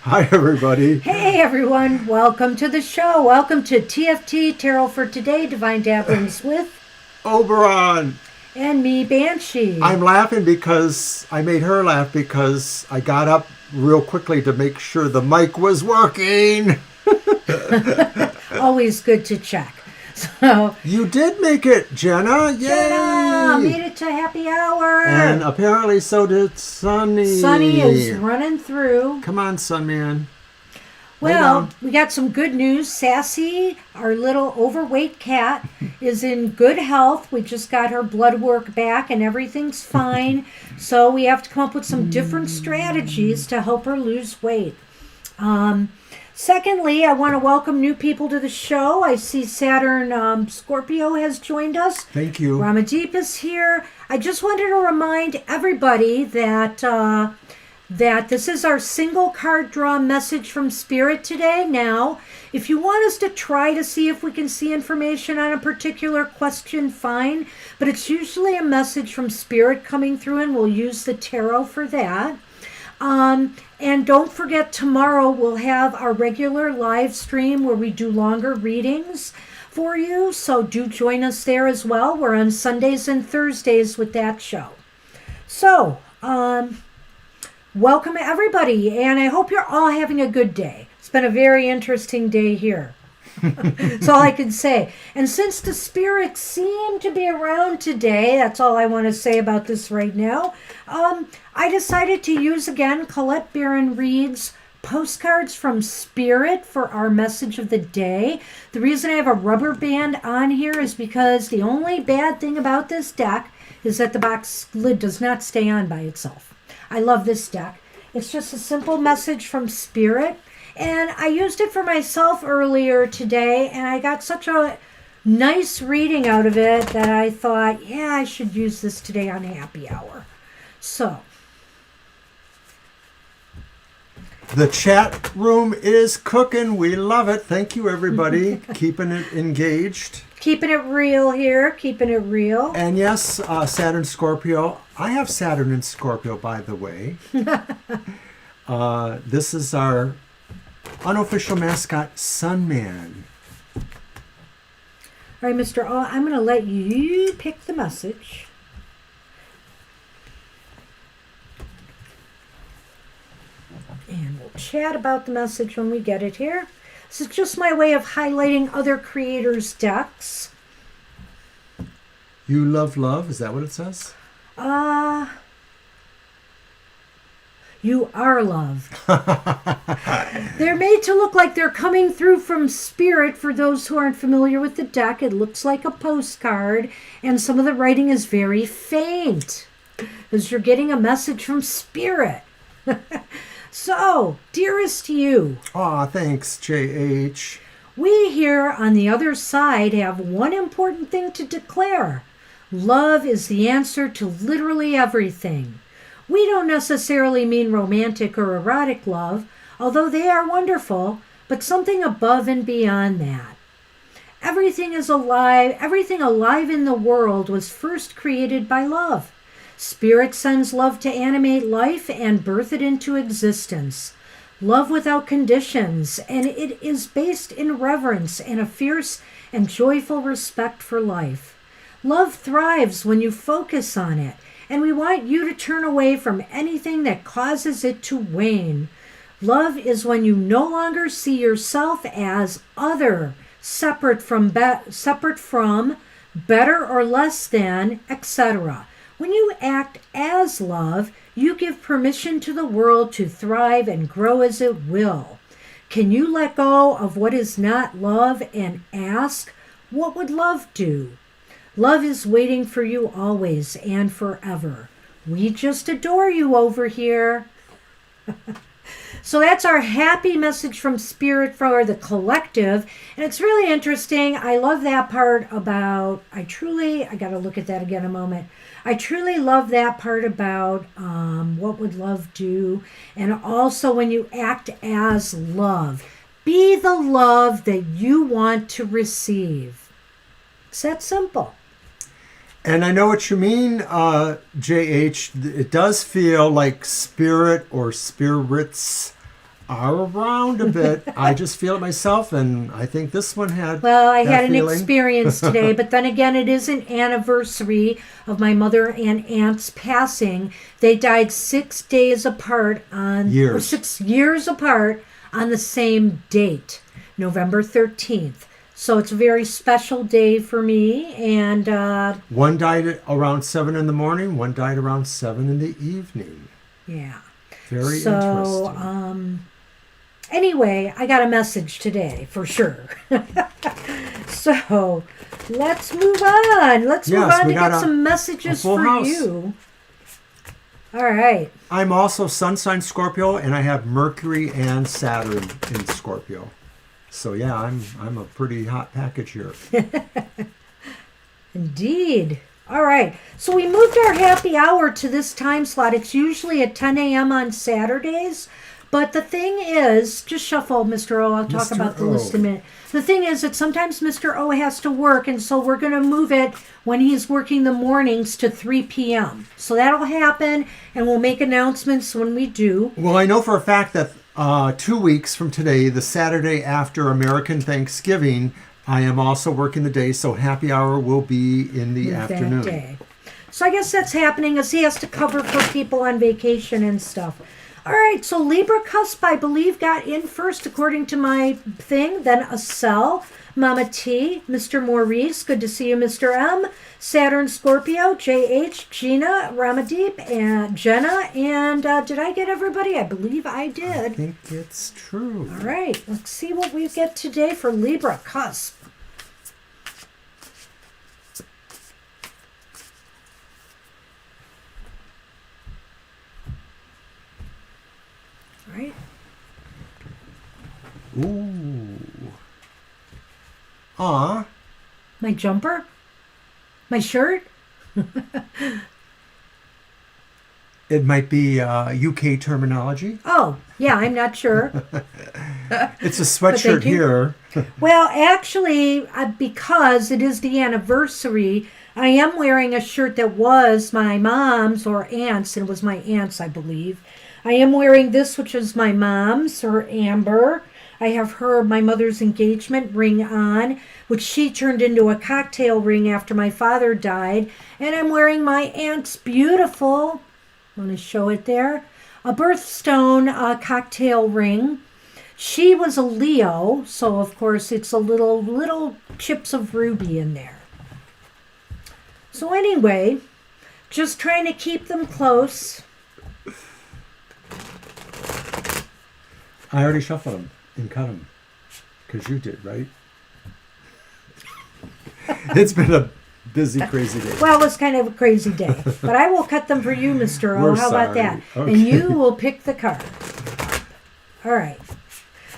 Hi, everybody. Hey everyone, welcome to the show. Welcome to TFT, Tarot for Today, Divine Dabblings with, Oberon. and me, Banshee. I'm laughing because I made her laugh because I got up real quickly to make sure the mic was working. Always good to check. So, You did make it, Jenna. Yay! Jenna made it to happy hour. And apparently so did Sunny. Sunny is running through. Come on, Sunman. Well, we got some good news. Sassy, our little overweight cat, is in good health. We just got her blood work back and everything's fine. So we have to come up with some different strategies to help her lose weight. Secondly, I want to welcome new people to the show. I see Saturn Scorpio has joined us. Thank you. Ramadeep is here. I just wanted to remind everybody that this is our single card draw message from Spirit today. Now, if you want us to try to see if we can see information on a particular question, fine. But it's usually a message from Spirit coming through, and we'll use the tarot for that. And don't forget, tomorrow we'll have our regular live stream where we do longer readings for you. So do join us there as well. We're on Sundays and Thursdays with that show. So, welcome everybody, and I hope you're all having a good day. It's been a very interesting day here. That's all I can say. And since the spirits seem to be around today, that's all I want to say about this right now. I decided to use again Colette Barron Reed's postcards from Spirit for our message of the day. The reason I have a rubber band on here is because the only bad thing about this deck is that the box lid does not stay on by itself. I love this deck. It's just a simple message from Spirit. And I used it for myself earlier today, and I got such a nice reading out of it that I thought, yeah, I should use this today on Happy Hour. So. The chat room is cooking. We love it. Thank you, everybody. Keeping it engaged. Keeping it real here. Keeping it real. And yes, Saturn Scorpio. I have Saturn in Scorpio, by the way. This is our unofficial mascot, Sunman. All right, Mr. O, I'm going to let you pick the message. And we'll chat about the message when we get it here. This is just my way of highlighting other creators' decks. You love love? Is that what it says? You are love. They're made to look like they're coming through from Spirit. For those who aren't familiar with the deck, it looks like a postcard, and some of the writing is very faint, because you're getting a message from Spirit. So, dearest you. Aw, thanks, J.H. We here on the other side have one important thing to declare. Love is the answer to literally everything. We don't necessarily mean romantic or erotic love, although they are wonderful, but something above and beyond that. Everything alive in the world was first created by love. Spirit sends love to animate life and birth it into existence. Love without conditions, and it is based in reverence and a fierce and joyful respect for life. Love thrives when you focus on it, and we want you to turn away from anything that causes it to wane. Love is when you no longer see yourself as other, separate from, better or less than, etc. When you act as love, you give permission to the world to thrive and grow as it will. Can you let go of what is not love and ask, what would love do? Love is waiting for you always and forever. We just adore you over here. So that's our happy message from Spirit for the collective. And it's really interesting. I love that part about, I got to look at that again a moment. I truly love that part about what would love do. And also when you act as love, be the love that you want to receive. It's that simple. And I know what you mean, JH. It does feel like spirit or spirits are around a bit. I just feel it myself, and I think this one had. Well, I had an feeling. experience today, but then again, it is an anniversary of my mother and aunt's passing. They died 6 days apart or Years. 6 years apart on the same date, November 13th. So it's a very special day for me, and One died at around 7 in the morning. One died around 7 in the evening. yeah. Very So, interesting. Anyway, I got a message today for sure. So let's move on. Let's move Yes, on we to got get a some messages full for house. you. All right. I'm also Sun sign Scorpio, and I have Mercury and Saturn in Scorpio. So yeah, I'm a pretty hot package here. Indeed. All right. So we moved our happy hour to this time slot. It's usually at 10 a.m. on Saturdays. But the thing is, just shuffle, Mr. O. I'll talk Mr. about the O. list in a minute. The thing is that sometimes Mr. O has to work, and so we're going to move it when he's working the mornings to 3 p.m. So that'll happen, and we'll make announcements when we do. Well, I know for a fact that 2 weeks from today, the Saturday after American Thanksgiving, I am also working the day, so happy hour will be in the afternoon. That day. So I guess that's happening as he has to cover for people on vacation and stuff. All right, so Libra cusp, I believe, got in first according to my thing. Then Acel, Mama T, Mr. Maurice, good to see you, Mr. M, Saturn Scorpio, JH, Gina, Ramadeep, and Jenna. And did I get everybody? I believe I I did. think it's true. All right, let's see what we get today for Libra cusp. All right. Ooh. Ah, My jumper? My shirt? it might be UK terminology. Oh, yeah, I'm not sure. It's a thank sweatshirt you. here. Well, actually, because it is the anniversary, I am wearing a shirt that was my mom's or aunt's, and it was my aunt's, I believe. I am wearing this, which is my mom's, her Amber. I have my mother's engagement ring on, which she turned into a cocktail ring after my father died. And I'm wearing my aunt's beautiful, I'm going to show it there, a birthstone cocktail ring. She was a Leo, so of course it's a little chips of ruby in there. So anyway, just trying to keep them close. I already shuffled them and cut them. Because you did, right? It's been a busy, crazy day. Well, it's kind of a crazy day, but I will cut them for you, Mr. O. We're How about that? sorry. And Okay. you will pick the card. All right.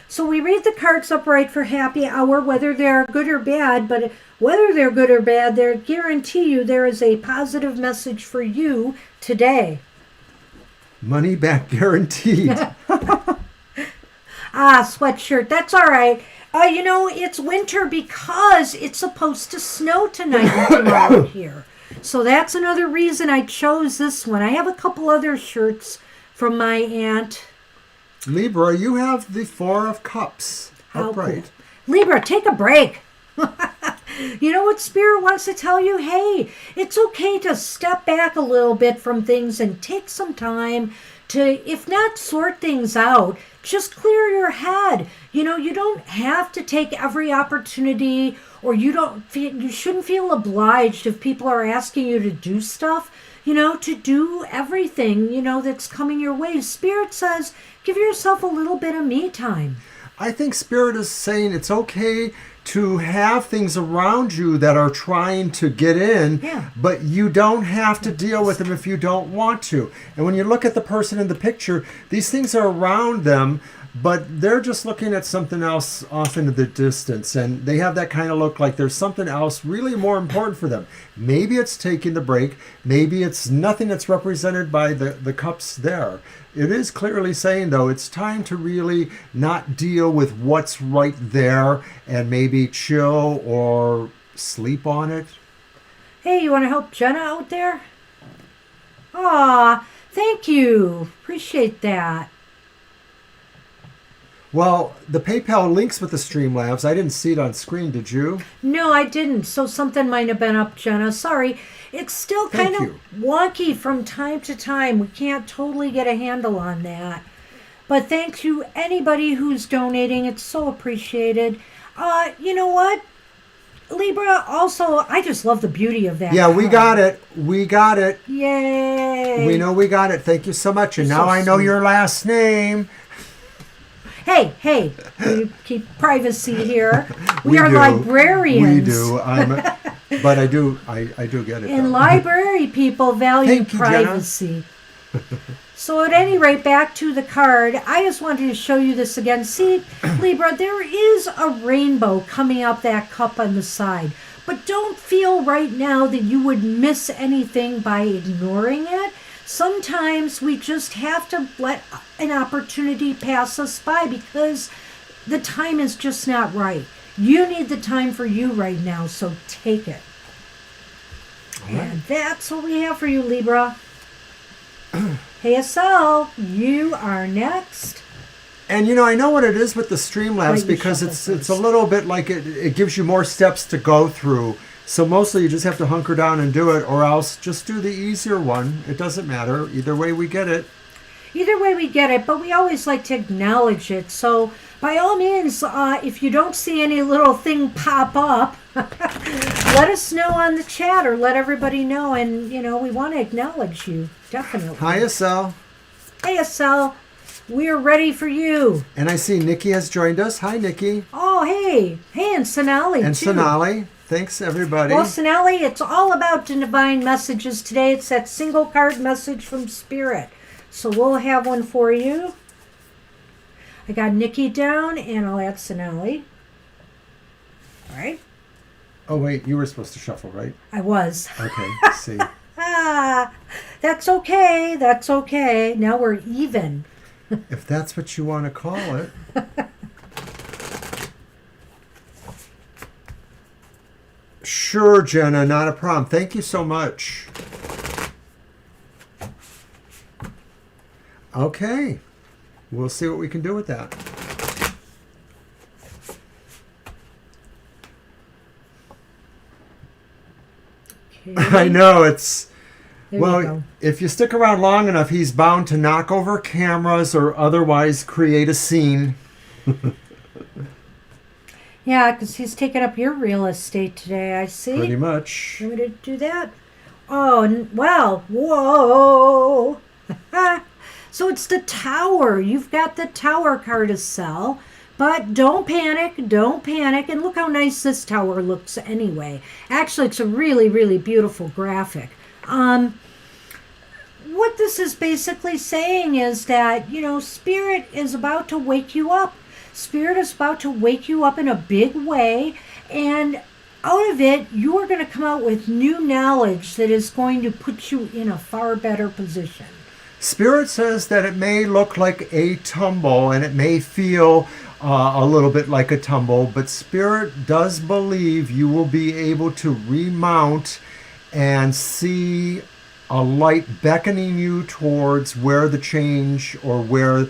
So we read the cards upright for happy hour, whether they're good or bad, but whether they're good or bad, they guarantee you there is a positive message for you today. Money back guaranteed. Sweatshirt. That's all right. It's winter because it's supposed to snow tonight and tomorrow here. So that's another reason I chose this one. I have a couple other shirts from my aunt. Libra, you have the Four of Cups How upright. cool. Libra, take a break. You know what Spirit wants to tell you? Hey, it's okay to step back a little bit from things and take some time to, if not sort things out, just clear your head. You don't have to take every opportunity, or you shouldn't feel obliged if people are asking you to do stuff, to do everything, that's coming your way. Spirit says, give yourself a little bit of me time. I think Spirit is saying it's okay to have things around you that are trying to get in, Yeah. but you don't have to deal with them if you don't want to. And when you look at the person in the picture, these things are around them, but they're just looking at something else off into the distance, and they have that kind of look like there's something else really more important for them. Maybe it's taking the break. Maybe it's nothing that's represented by the cups there. It is clearly saying, though, it's time to really not deal with what's right there and maybe chill or sleep on it. Hey, you want to help Jenna out there? Aw, thank you. Appreciate that. Well, the PayPal links with the Streamlabs. I didn't see it on screen, did you? No, I didn't. So something might have been up, Jenna. Sorry. It's still kind Thank of you. wonky from time to time. We can't totally get a handle on that. But thank you, anybody who's donating. It's so appreciated. You know what? Libra, also, I just love the beauty of that. Yeah, we card. got it. We got it. Yay. We know we got it. Thank you so much. And You're now so I know sweet. your last name. Hey, we keep privacy here. We are do. librarians. We do. But I do get it. And though. library people value Thank you, Jenna. privacy. So at any rate, back to the card. I just wanted to show you this again. See, Libra, there is a rainbow coming up that cup on the side. But don't feel right now that you would miss anything by ignoring it. Sometimes we just have to let an opportunity pass us by because the time is just not right. You need the time for you right now, so take it. All right. And that's what we have for you, Libra. Hey, Estelle, you are next. And I know what it is with the Streamlabs Wait, you because shuffle it's a first. little bit like it gives you more steps to go through. So mostly you just have to hunker down and do it, or else just do the easier one. It doesn't matter. Either way we get it. Either way, we get it, but we always like to acknowledge it. So, by all means, if you don't see any little thing pop up, let us know on the chat or let everybody know. And, we want to acknowledge you. Definitely. Hi, Estelle. Hey, Estelle, we're ready for you. And I see Nikki has joined us. Hi, Nikki. Oh, hey. Hey, and Sonali, And too. Sonali. Thanks, everybody. Well, Sonali, it's all about divine messages today. It's that single card message from Spirit. So we'll have one for you. I got Nikki down, and I'll add Sonali. All right. Oh, wait. You were supposed to shuffle, right? I was. Okay. See. That's okay. That's okay. Now we're even. If that's what you want to call it. Sure, Jenna, not a problem. Thank you so much. Okay. We'll see what we can do with that. Okay. I know it's... There you Well, go. if you stick around long enough, he's bound to knock over cameras or otherwise create a scene. Yeah, because he's taking up your real estate today, I see. Pretty much. Want me to do that? Oh, well, whoa. So it's the Tower. You've got the Tower card to sell. But don't panic, don't panic. And look how nice this tower looks anyway. Actually, it's a really, really beautiful graphic. What this is basically saying is that, Spirit is about to wake you up. Spirit is about to wake you up in a big way. And out of it, you are going to come out with new knowledge that is going to put you in a far better position. Spirit says that it may look like a tumble and it may feel a little bit like a tumble, but Spirit does believe you will be able to remount and see a light beckoning you towards where the change or where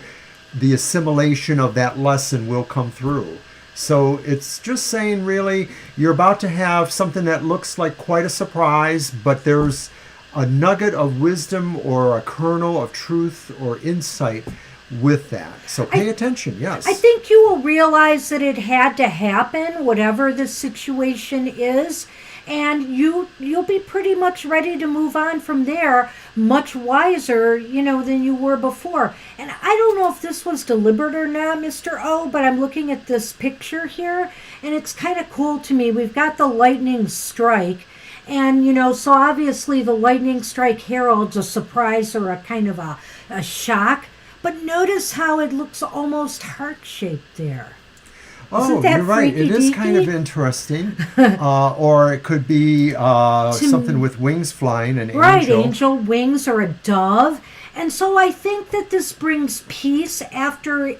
the assimilation of that lesson will come through. So it's just saying, really, you're about to have something that looks like quite a surprise, but there's a nugget of wisdom or a kernel of truth or insight with that. So pay attention, yes. I think you will realize that it had to happen, whatever the situation is, and you'll be pretty much ready to move on from there, much wiser, than you were before. And I don't know if this was deliberate or not, Mr. O, but I'm looking at this picture here, and it's kind of cool to me. We've got the lightning strike, and, so obviously the lightning strike heralds a surprise or a kind of a shock. But notice how it looks almost heart-shaped there. Oh, that you're right. It is freaky-deaky? kind of interesting. Or it could be something with wings flying, an Right, angel. angel wings or a dove. And so I think that this brings peace after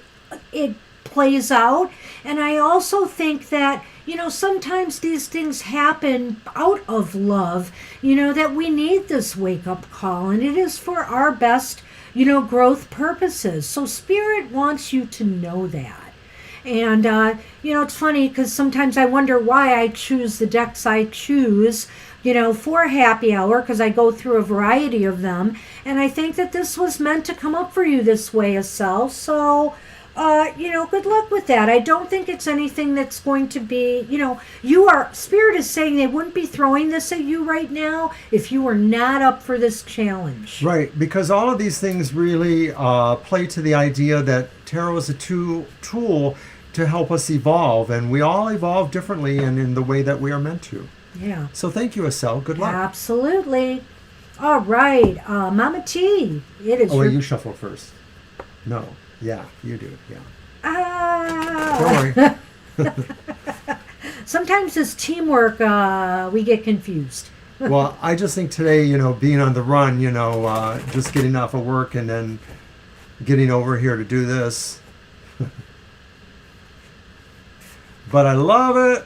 it plays out. And I also think that, sometimes these things happen out of love, that we need this wake-up call, and it is for our best, growth purposes. So Spirit wants you to know that. And, it's funny because sometimes I wonder why I choose the decks I choose, for happy hour, because I go through a variety of them. And I think that this was meant to come up for you this way, Estelle. So, good luck with that. I don't think it's anything that's going to be, Spirit is saying they wouldn't be throwing this at you right now if you were not up for this challenge. Right, because all of these things really play to the idea that tarot is a tool to help us evolve, and we all evolve differently and in the way that we are meant to. Yeah. So thank you, Estelle. Good luck. Absolutely. All right, Mama T, it is. Oh, wait, you shuffle first. No. Yeah, you do. Yeah. Don't worry. Sometimes this teamwork, we get confused. Well, I just think today, being on the run, just getting off of work and then getting over here to do this. But I love it.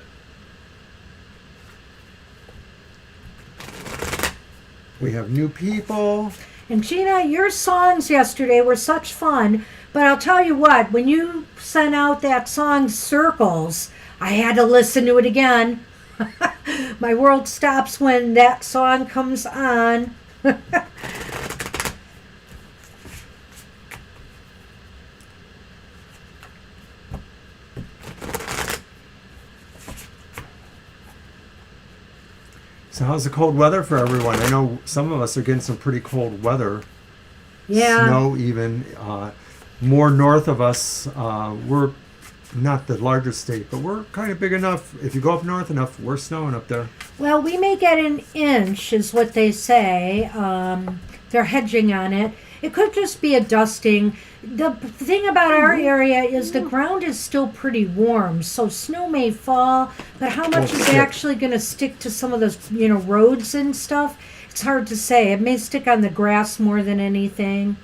We have new people. And Gina, your songs yesterday were such fun. But I'll tell you what, when you sent out that song Circles, I had to listen to it again. My world stops when that song comes on. So how's the cold weather for everyone? I know some of us are getting some pretty cold weather. Yeah. Snow even. More north of us, we're not the largest state, but we're kind of big enough. If you go up north enough, we're snowing up there. Well, we may get an inch, is what they say. They're hedging on it. It could just be a dusting. The thing about our area is the ground is still pretty warm, so snow may fall, but how much is actually going to stick to some of the roads and stuff? It's hard to say. It may stick on the grass more than anything.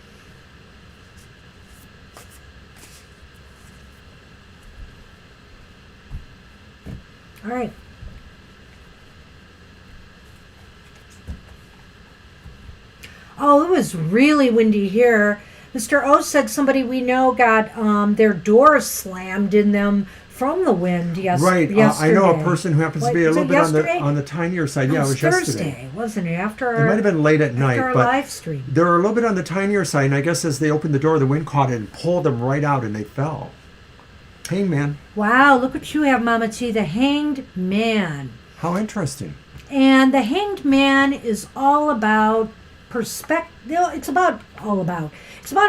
All right. Oh, it was really windy here. Mr. O said somebody we know got their doors slammed in them from the wind Right. yesterday. I know a person who happens to be a little bit yesterday? on the tinier side. Yeah, it was Thursday, yesterday. wasn't it? After our, It might have been late at night, our but live stream. they were a little bit on the tinier side, and I guess as they opened the door, the wind caught it and pulled them right out, and they fell. Hangman. Wow, look what you have, Mama T, the Hanged Man. How interesting. And the Hanged Man is all about perspective. It's about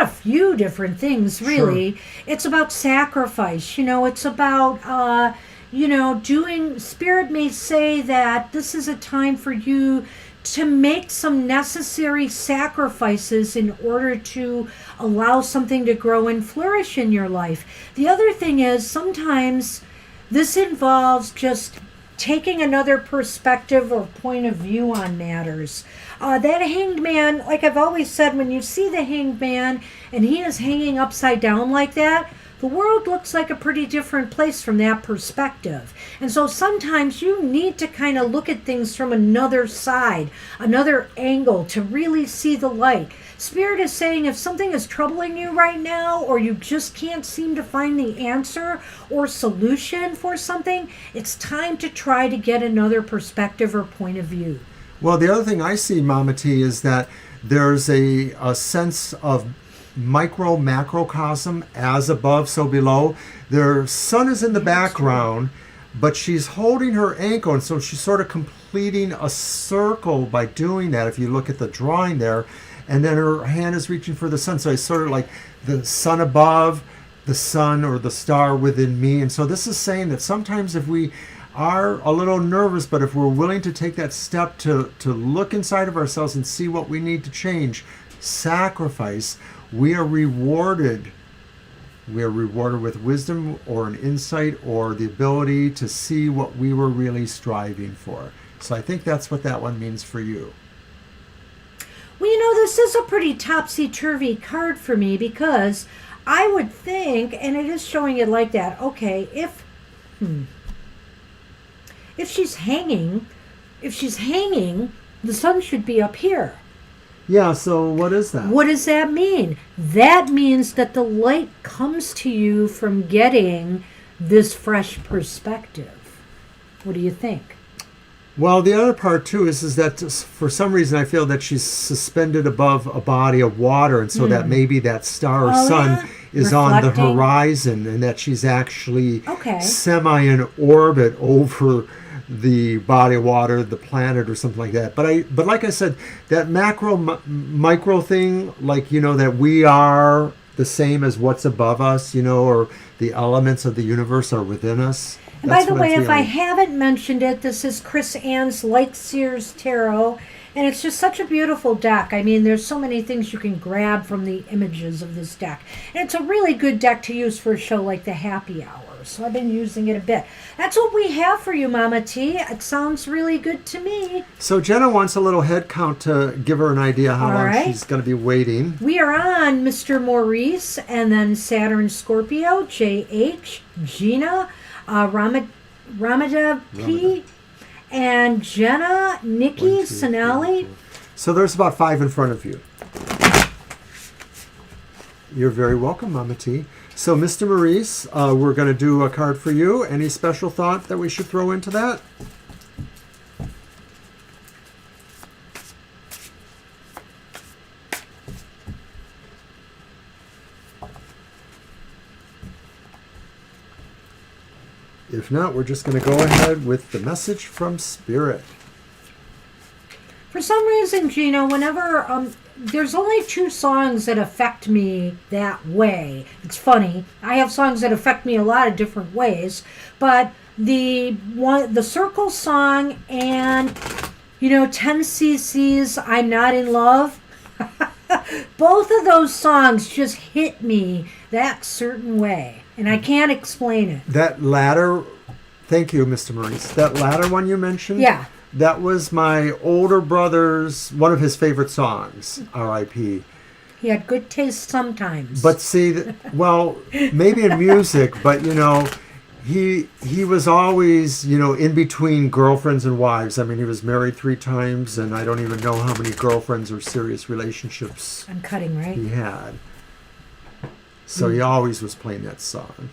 a few different things, really. Sure. It's about sacrifice. It's about doing. Spirit may say that this is a time for you to make some necessary sacrifices in order to allow something to grow and flourish in your life. The other thing is sometimes this involves just taking another perspective or point of view on matters. That Hanged Man, like I've always said, when you see the Hanged Man and he is hanging upside down like that, the world looks like a pretty different place from that perspective. And so sometimes you need to kind of look at things from another side, another angle to really see the light. Spirit is saying if something is troubling you right now, or you just can't seem to find the answer or solution for something, it's time to try to get another perspective or point of view. Well, the other thing I see, Mama T, is that there's a sense of macrocosm, as above, so below. Their sun is in the background, but she's holding her ankle, and so she's sort of completing a circle by doing that, if you look at the drawing there. And then her hand is reaching for the sun. So it's sort of like the sun above, the sun or the star within me. And so this is saying that sometimes if we are a little nervous, but if we're willing to take that step to look inside of ourselves and see what we need to change, sacrifice, we are rewarded. We are rewarded with wisdom or an insight or the ability to see what we were really striving for. So I think that's what that one means for you. Well, this is a pretty topsy-turvy card for me because I would think, and it is showing it like that, okay, if she's hanging, the sun should be up here. Yeah, so what is that? What does that mean? That means that the light comes to you from getting this fresh perspective. What do you think? Well, the other part too is that for some reason I feel that she's suspended above a body of water, and so that maybe that star or sun is on the horizon, and that she's actually semi in orbit over the body of water, the planet, or something like that. But like I said, that micro thing, like, you know, that we are the same as what's above us, you know, or the elements of the universe are within us. And by the way, if I haven't mentioned it, this is Chris Ann's Light Seers Tarot, and it's just such a beautiful deck. I mean, there's so many things you can grab from the images of this deck. And it's a really good deck to use for a show like the Happy Hour. So I've been using it a bit. That's what we have for you, Mama T. It sounds really good to me. So Jenna wants a little head count to give her an idea how long she's going to be waiting. We are on Mr. Maurice, and then Saturn Scorpio, JH, Gina, Ramada P, and Jenna, Nikki, Sonali. So there's about 5 in front of you. You're very welcome, Mama T. So, Mr. Maurice, we're going to do a card for you. Any special thought that we should throw into that? If not, we're just going to go ahead with the message from Spirit. For some reason, Gina, whenever there's only 2 songs that affect me that way. It's funny. I have songs that affect me a lot of different ways, but the Circle song and 10cc's I'm Not in Love, both of those songs just hit me that certain way, and I can't explain it. That latter, thank you, Mr. Maurice. That latter one you mentioned? Yeah. That was my older brother's, one of his favorite songs, R.I.P. He had good taste sometimes. But see, well, maybe in music, but, he was always, in between girlfriends and wives. I mean, he was married 3 times, and I don't even know how many girlfriends or serious relationships I'm cutting, right? he had. So he always was playing that song.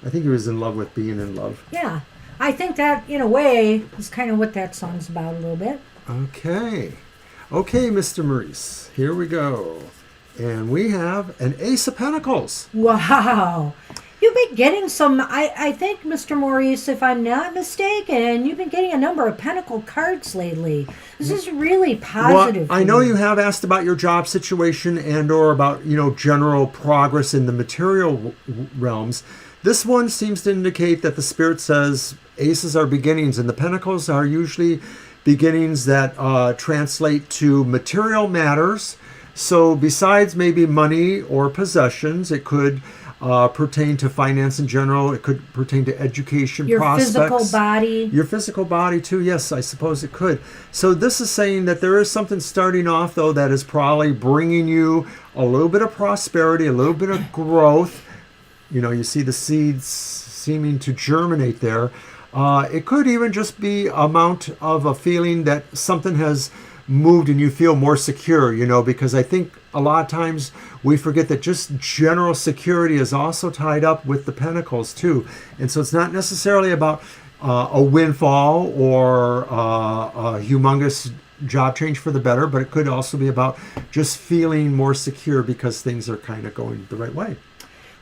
I think he was in love with being in love. Yeah. I think that, in a way, is kind of what that song's about a little bit. Okay, Mr. Maurice, here we go. And we have an Ace of Pentacles. Wow. You've been getting some, I think, Mr. Maurice, if I'm not mistaken, you've been getting a number of Pentacle cards lately. This is really positive. Well, I know you have asked about your job situation and or about, general progress in the material realms. This one seems to indicate that the Spirit says aces are beginnings, and the pentacles are usually beginnings that translate to material matters. So besides maybe money or possessions, it could pertain to finance in general. It could pertain to education, prospects. Your physical body. Your physical body too, yes, I suppose it could. So this is saying that there is something starting off, though, that is probably bringing you a little bit of prosperity, a little bit of growth. You see the seeds seeming to germinate there. It could even just be amount of a feeling that something has moved and you feel more secure, because I think a lot of times we forget that just general security is also tied up with the pentacles too. And so it's not necessarily about a windfall or a humongous job change for the better, but it could also be about just feeling more secure because things are kind of going the right way.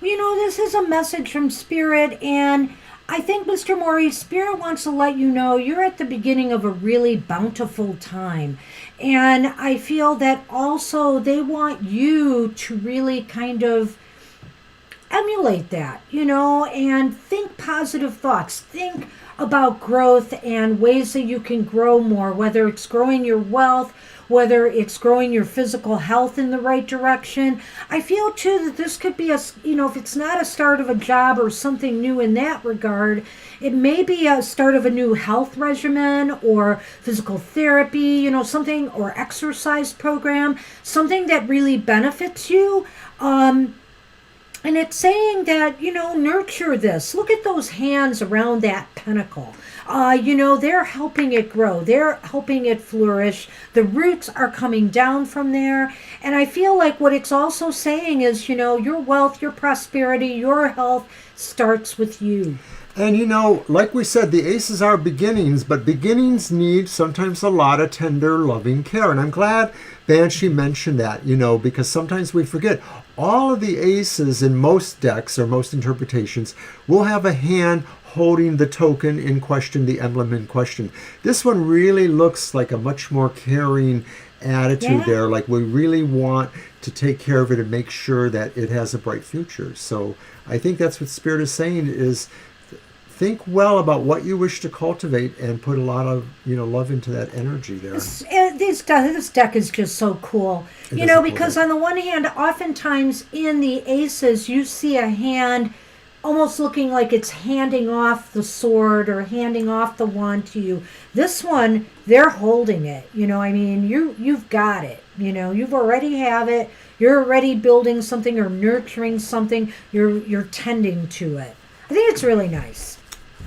This is a message from Spirit, and I think, Mr. Maurice, Spirit wants to let you know you're at the beginning of a really bountiful time. And I feel that also they want you to really kind of emulate that, and think positive thoughts. Think about growth and ways that you can grow more, whether it's growing your wealth, whether it's growing your physical health in the right direction. I feel too that this could be if it's not a start of a job or something new in that regard, it may be a start of a new health regimen or physical therapy, something, or exercise program, something that really benefits you. And it's saying that, nurture this. Look at those hands around that pentacle. They're helping it grow. They're helping it flourish. The roots are coming down from there. And I feel like what it's also saying is, your wealth, your prosperity, your health starts with you. And like we said, the aces are beginnings, but beginnings need sometimes a lot of tender, loving care. And I'm glad Banshee mentioned that, because sometimes we forget. All of the aces in most decks or most interpretations will have a hand holding the token in question, the emblem in question. This one really looks like a much more caring attitude there. Like we really want to take care of it and make sure that it has a bright future. So I think that's what Spirit is saying is think well about what you wish to cultivate and put a lot of love into that energy there. This deck is just so cool. Because on the one hand, oftentimes in the aces, you see a hand almost looking like it's handing off the sword or handing off the wand to you. This one, they're holding it. You've got it. You've already have it. You're already building something or nurturing something. You're tending to it. I think it's really nice.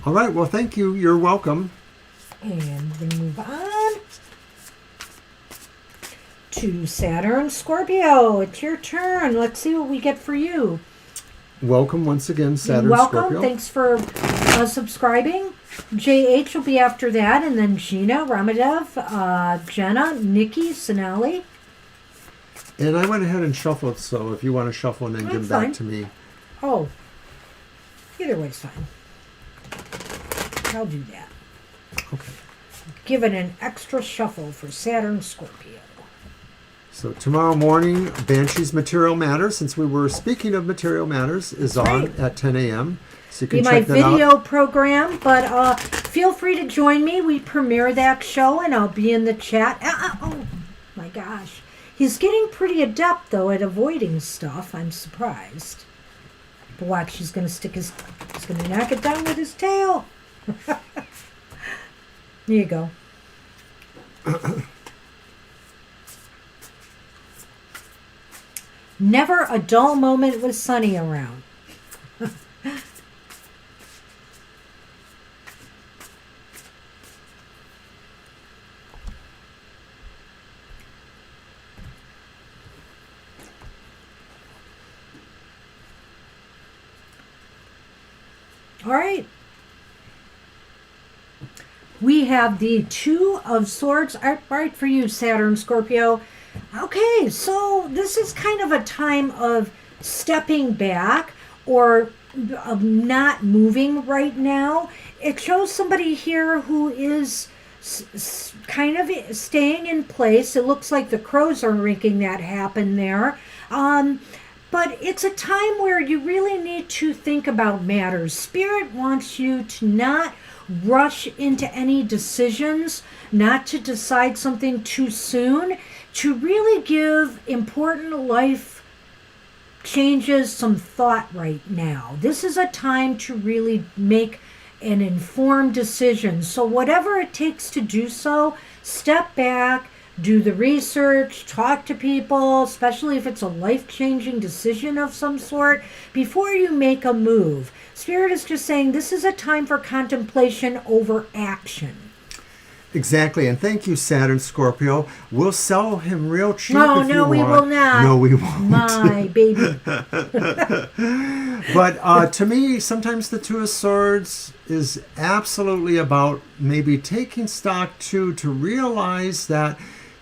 All right. Well, thank you. You're welcome. And we move on to Saturn Scorpio. It's your turn. Let's see what we get for you. Welcome once again, Saturn Welcome. Scorpio. Thanks for subscribing. JH will be after that, and then Gina, Ramadev, Jenna, Nikki, Sonali. And I went ahead and shuffled, so if you want to shuffle and then give them back to me. Oh, either way's fine. I'll do that. Okay. Give it an extra shuffle for Saturn Scorpio. So tomorrow morning, Banshee's Material Matters, since we were speaking of Material Matters, is on at 10 a.m. So you can check that out. My video program, but feel free to join me. We premiere that show, and I'll be in the chat. Oh, my gosh. He's getting pretty adept, though, at avoiding stuff. I'm surprised. But watch, he's going to knock it down with his tail. There you go. Never a dull moment with Sunny around. All right. We have the Two of Swords. Right for you, Saturn Scorpio. Okay, so this is kind of a time of stepping back or of not moving right now. It shows somebody here who is kind of staying in place. It looks like the crows are making that happen there. But it's a time where you really need to think about matters. Spirit wants you to not rush into any decisions, not to decide something too soon, to really give important life changes some thought right now. This is a time to really make an informed decision. So whatever it takes to do so, step back, do the research, talk to people, especially if it's a life-changing decision of some sort, before you make a move. Spirit is just saying this is a time for contemplation over action. Exactly, and thank you, Saturn Scorpio. We'll sell him real cheap if you want. We will not. No, we won't. My baby. But to me, sometimes the Two of Swords is absolutely about maybe taking stock to realize that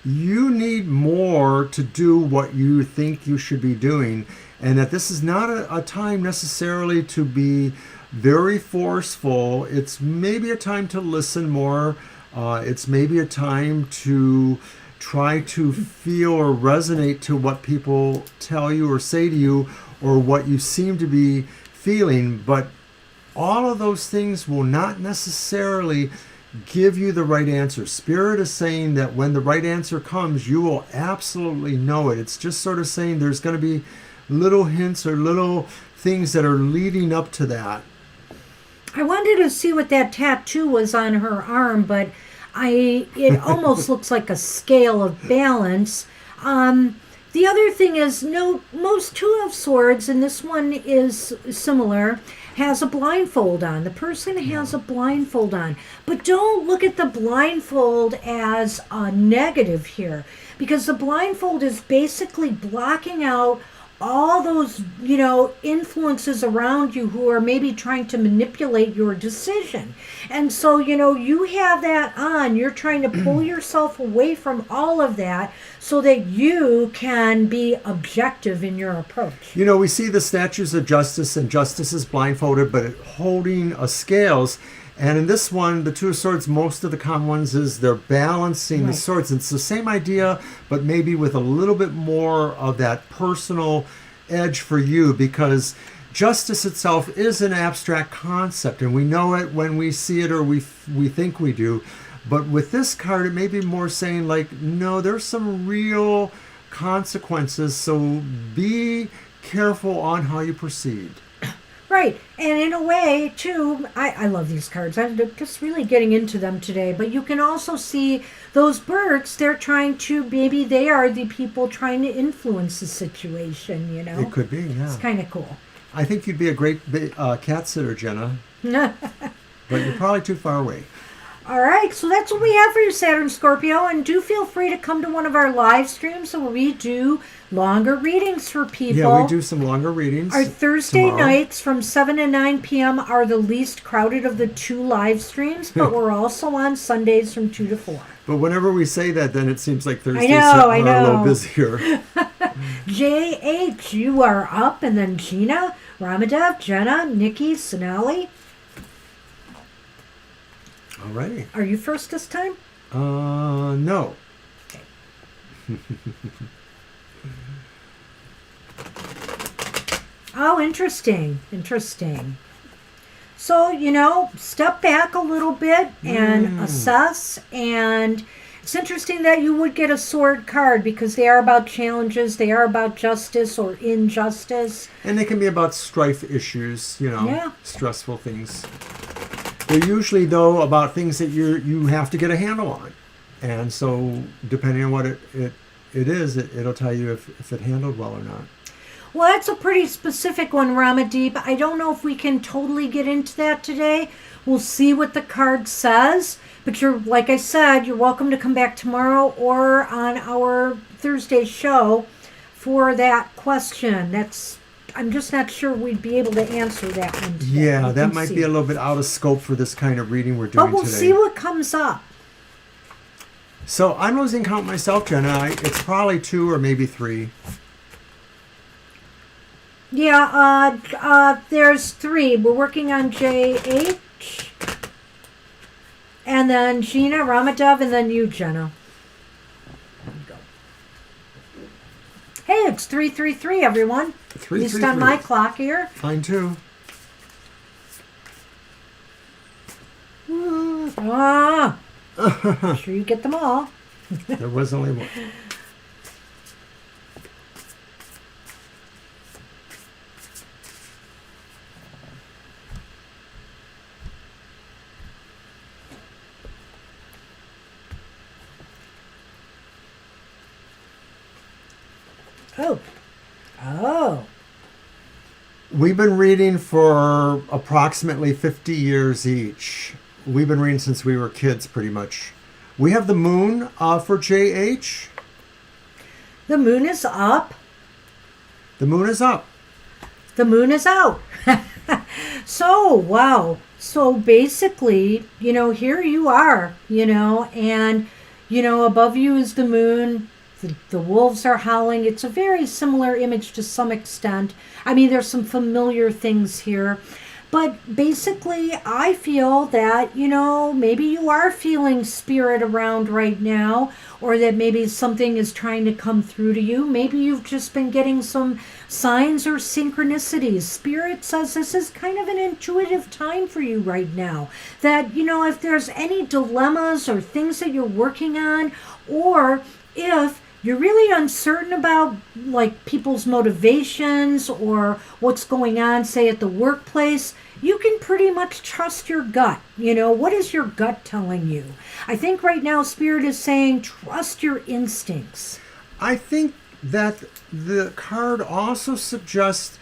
you need more to do what you think you should be doing, and that this is not a time necessarily to be very forceful. It's maybe a time to listen more. It's maybe a time to try to feel or resonate to what people tell you or say to you or what you seem to be feeling. But all of those things will not necessarily give you the right answer. Spirit is saying that when the right answer comes, you will absolutely know it. It's just sort of saying there's going to be little hints or little things that are leading up to that. I wanted to see what that tattoo was on her arm, but it almost looks like a scale of balance. The other thing is, no, most Two of Swords, and this one is similar, has a blindfold on. The person has a blindfold on. But don't look at the blindfold as a negative here, because the blindfold is basically blocking out all those, influences around you who are maybe trying to manipulate your decision. And so, you have that on. You're trying to pull yourself away from all of that so that you can be objective in your approach. We see the statues of justice, and justice is blindfolded, but holding a scales. And in this one, the Two of Swords, most of the common ones is they're balancing the swords. It's the same idea, but maybe with a little bit more of that personal edge for you, because justice itself is an abstract concept, and we know it when we see it, or we think we do. But with this card, it may be more saying like, no, there's some real consequences, so be careful on how you proceed. Right. And in a way, too, I love these cards. I'm just really getting into them today. But you can also see those birds, they're trying to, maybe they are the people trying to influence the situation, It could be, yeah. It's kind of cool. I think you'd be a great cat sitter, Jenna. But you're probably too far away. All right, so that's what we have for you, Saturn Scorpio. And do feel free to come to one of our live streams where we do longer readings for people. Yeah, we do some longer readings. Our Thursday tomorrow. nights from 7 to 9 p.m. are the least crowded of the 2 live streams, but we're also on Sundays from 2 to 4. But whenever we say that, then it seems like Thursdays I are a know. little busier. JH, you are up, and then Gina, Ramadev, Jenna, Nikki, Sonali. All right. Are you first this time? No. Okay. Oh, interesting. So, step back a little bit and assess. And it's interesting that you would get a sword card, because they are about challenges. They are about justice or injustice. And they can be about strife issues, stressful things. They're usually, though, about things that you have to get a handle on. And so, depending on what it is, it'll tell you if it handled well or not. Well, that's a pretty specific one, Ramadeep. I don't know if we can totally get into that today. We'll see what the card says. But like I said, you're welcome to come back tomorrow or on our Thursday show for that question. I'm just not sure we'd be able to answer that one today. Yeah, that might be a little bit out of scope for this kind of reading we're doing today. But we'll see what comes up. So I'm losing count myself, Jenna. It's probably 2 or maybe 3. Yeah, there's 3. We're working on JH. And then Gina, Ramadev, and then you, Jenna. There you go. Hey, it's 333, everyone. 333. At least on my clock here. Mine too. I'm sure you get them all. There was only one. Oh. We've been reading for approximately 50 years each. We've been reading since we were kids, pretty much. We have the moon for JH. The moon is up. The moon is up. The moon is out. So, wow. So basically, here you are, and, above you is the moon. The wolves are howling. It's a very similar image to some extent. I mean, there's some familiar things here. But basically, I feel that, maybe you are feeling spirit around right now, or that maybe something is trying to come through to you. Maybe you've just been getting some signs or synchronicities. Spirit says this is kind of an intuitive time for you right now. That, if there's any dilemmas or things that you're working on, or if you're really uncertain about people's motivations or what's going on, say at the workplace, you can pretty much trust your gut. What is your gut telling you? I think right now Spirit is saying trust your instincts. I think that the card also suggests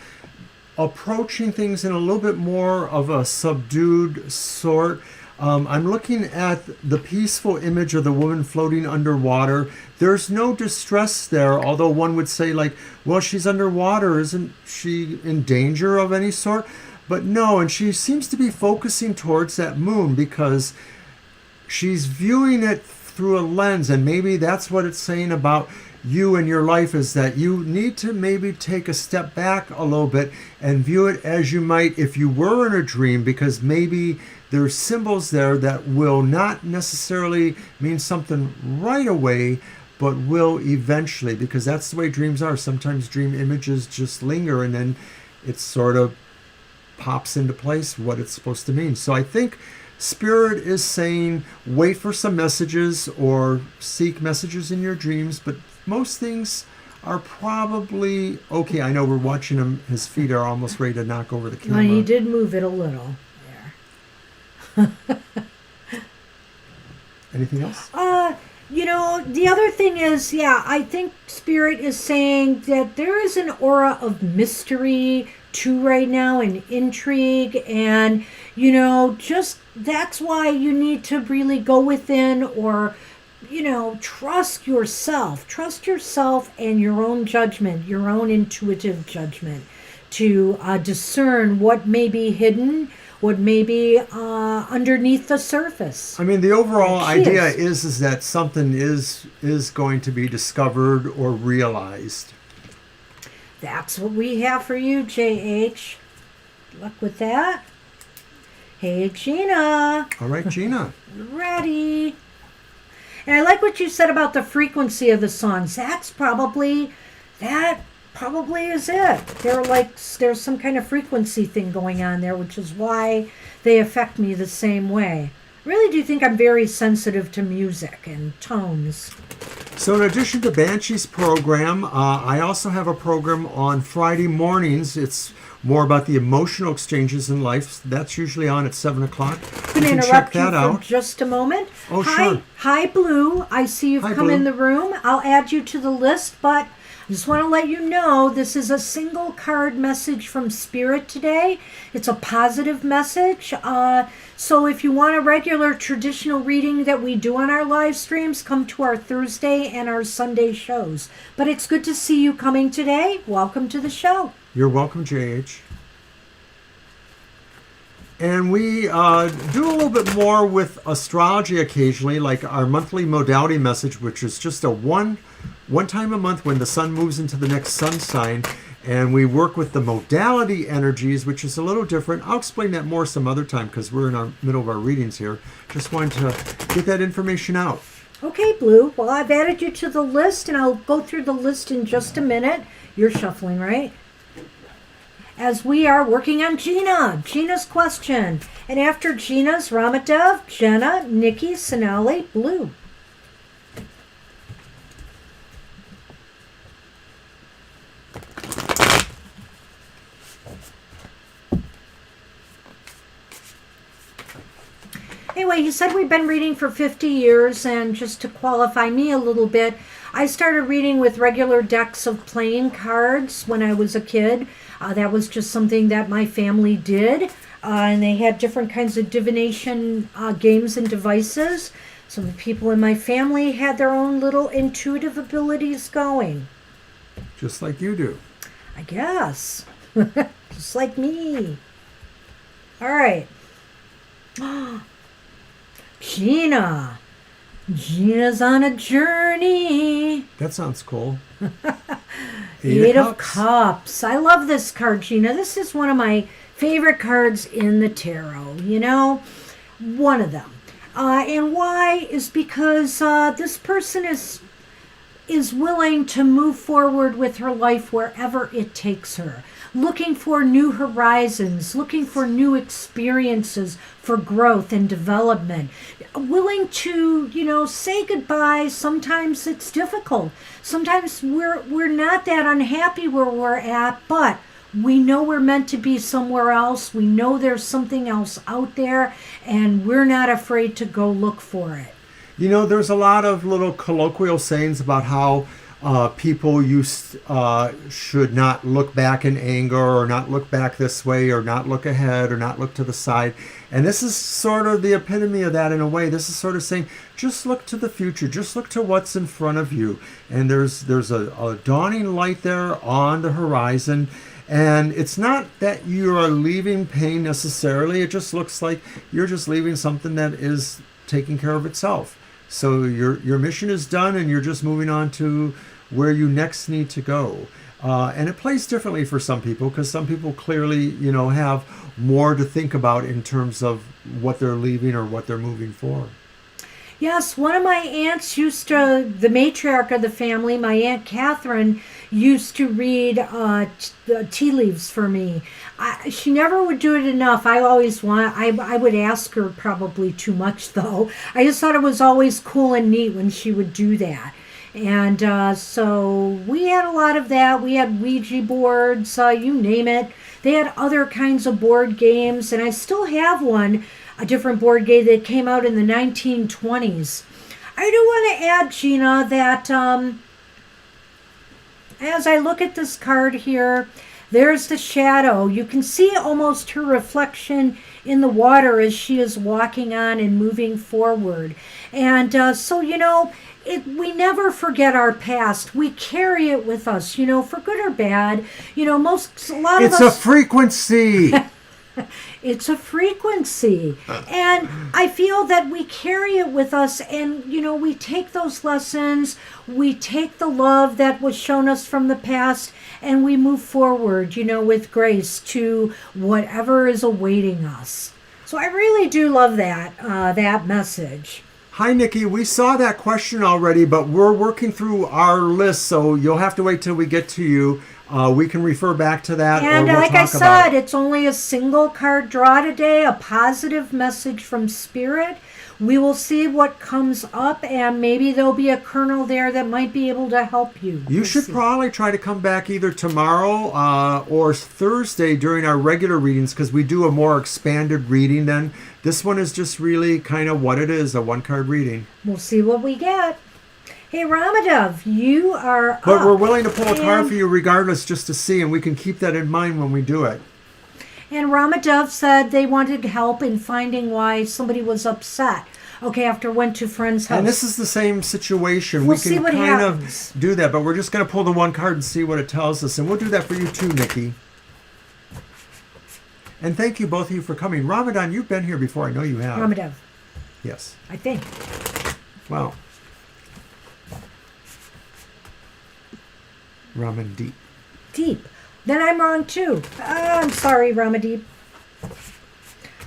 approaching things in a little bit more of a subdued sort. I'm looking at the peaceful image of the woman floating underwater. There's no distress there, although one would say, like, well, she's underwater. Isn't she in danger of any sort? But no, and she seems to be focusing towards that moon because she's viewing it through a lens, and maybe that's what it's saying about you and your life, is that you need to maybe take a step back a little bit and view it as you might if you were in a dream, because maybe there's symbols there that will not necessarily mean something right away, but will eventually, because that's the way dreams are. Sometimes dream images just linger and then it sort of pops into place what it's supposed to mean. So I think Spirit is saying wait for some messages or seek messages in your dreams, but most things are probably okay. I know we're watching him. His feet are almost ready to knock over the camera. Well, he did move it a little there. Anything else? The other thing is, I think Spirit is saying that there is an aura of mystery too right now, and intrigue, and just that's why you need to really go within, or trust yourself and your own judgment, your own intuitive judgment, to discern what may be hidden, what may be underneath the surface. I mean, the overall idea is that something is going to be discovered or realized. That's what we have for you, JH. Good luck with that. Hey, Gina. All right, Gina. Ready. And I like what you said about the frequency of the songs. That probably is it. There's some kind of frequency thing going on there, which is why they affect me the same way. I really do think I'm very sensitive to music and tones. So in addition to Banshee's program, I also have a program on Friday mornings. It's more about the emotional exchanges in life. That's usually on at 7 o'clock. I'm going to interrupt you for just a moment. Oh, sure. Hi, Blue. I see you've come in the room. I'll add you to the list, but I just want to let you know this is a single card message from Spirit today. It's a positive message. So if you want a regular traditional reading that we do on our live streams, come to our Thursday and our Sunday shows. But it's good to see you coming today. Welcome to the show. You're welcome, JH. And we do a little bit more with astrology occasionally, like our monthly modality message, which is just a one time a month when the sun moves into the next sun sign. And we work with the modality energies, which is a little different. I'll explain that more some other time because we're in our middle of our readings here. Just wanted to get that information out. Okay, Blue. Well, I've added you to the list, and I'll go through the list in just a minute. You're shuffling, right? As we are working on Gina's question. And after Gina's, Ramadev, Jenna, Nikki, Sonali, Blue. Anyway, he said we've been reading for 50 years, and just to qualify me a little bit, I started reading with regular decks of playing cards when I was a kid. That was just something that my family did, and they had different kinds of divination games and devices. Some of the people in my family had their own little intuitive abilities going. Just like you do. I guess. Just like me. All right. Gina's on a journey. That sounds cool. Eight of Cups. I love this card, Gina. This is one of my favorite cards in the tarot. One of them. And why is because this person is willing to move forward with her life wherever it takes her. Looking for new horizons, looking for new experiences for growth and development. Willing to, say goodbye. Sometimes it's difficult. Sometimes we're not that unhappy where we're at, but we know we're meant to be somewhere else. We know there's something else out there, and we're not afraid to go look for it. There's a lot of little colloquial sayings about how people should not look back in anger, or not look back this way, or not look ahead, or not look to the side. And this is sort of the epitome of that in a way. This is sort of saying, just look to the future, just look to what's in front of you. And there's a dawning light there on the horizon. And it's not that you are leaving pain necessarily. It just looks like you're just leaving something that is taking care of itself. So your mission is done, and you're just moving on to where you next need to go. And it plays differently for some people, because some people clearly, have more to think about in terms of what they're leaving or what they're moving for. Yes, one of my aunts the matriarch of the family, my Aunt Catherine, used to read tea leaves for me. She never would do it enough. I would ask her probably too much, though. I just thought it was always cool and neat when she would do that. And so we had a lot of that. We had Ouija boards, you name it. They had other kinds of board games, and I still have one, a different board game that came out in the 1920s. I do want to add, Gina, that as I look at this card here, there's the shadow. You can see almost her reflection in the water as she is walking on and moving forward. And so, we never forget our past. We carry it with us, for good or bad. It's a frequency. It's a frequency. And I feel that we carry it with us, and, we take those lessons, we take the love that was shown us from the past, and we move forward, with grace to whatever is awaiting us. So I really do love that message. Hi, Nikki. We saw that question already, but we're working through our list, so you'll have to wait till we get to you. We can refer back to that. And or we'll like I talk about said, it's only a single card draw today, a positive message from Spirit. We will see what comes up, and maybe there'll be a kernel there that might be able to help you. You should probably try to come back either tomorrow or Thursday during our regular readings, because we do a more expanded reading then. This one is just really kind of what it is, a one-card reading. We'll see what we get. Hey, Ramadev, you are But up. we're willing to pull a card for you regardless, just to see, and we can keep that in mind when we do it. And Ramadev said they wanted help in finding why somebody was upset. Okay, after went to friend's house. And this is the same situation. We'll we can see what kind happens. of do that, but we're just going to pull the one card and see what it tells us. And we'll do that for you too, Nikki. And thank you, both of you, for coming. Ramadan, you've been here before. I know you have. Ramadev. Yes. I think. Wow. Ramandeep. Deep. Then I'm wrong too. I'm sorry, Ramadeep.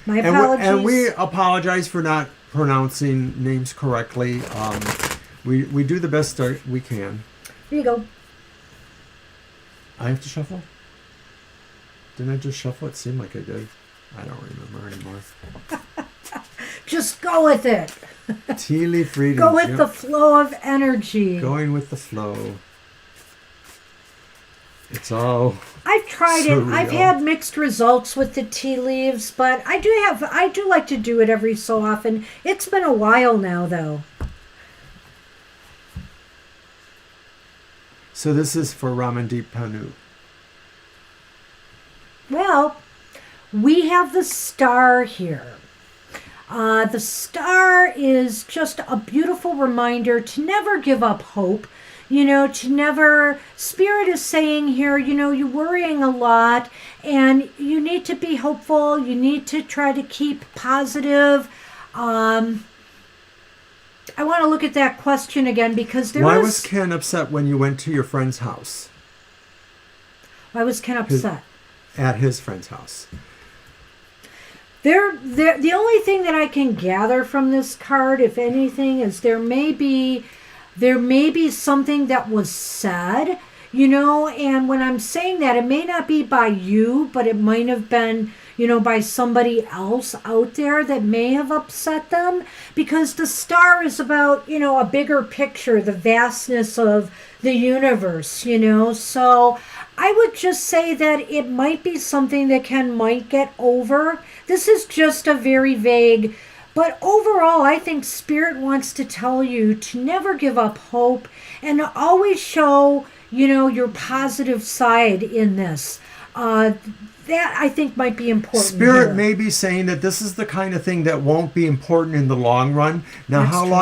My apologies. And we apologize for not pronouncing names correctly. We do the best we can. Here you go. I have to shuffle? Didn't I just shuffle? It seemed like I did. I don't remember anymore. Just go with it. Tea leaf readings. Go with the flow of energy. Going with the flow. It's all I've tried surreal. it. I've had mixed results with the tea leaves, but I do like to do it every so often. It's been a while now, though. So this is for Ramandeep Panu. Well, we have the star here. The star is just a beautiful reminder to never give up hope. To never, Spirit is saying here, you're worrying a lot and you need to be hopeful. You need to try to keep positive. I want to look at that question again because Why was Ken upset when you went to your friend's house? Why was Ken upset? At his friend's house. The only thing that I can gather from this card, if anything, is there may be something that was said, and when I'm saying that, it may not be by you, but it might have been, by somebody else out there that may have upset them, because the star is about, a bigger picture, the vastness of the universe, so I would just say that it might be something that Ken might get over. This is just a very vague But overall, I think Spirit wants to tell you to never give up hope and to always show, your positive side in this. That I think might be important. Spirit here. may be saying that this is the kind of thing that won't be important in the long run. Now, That's how true. long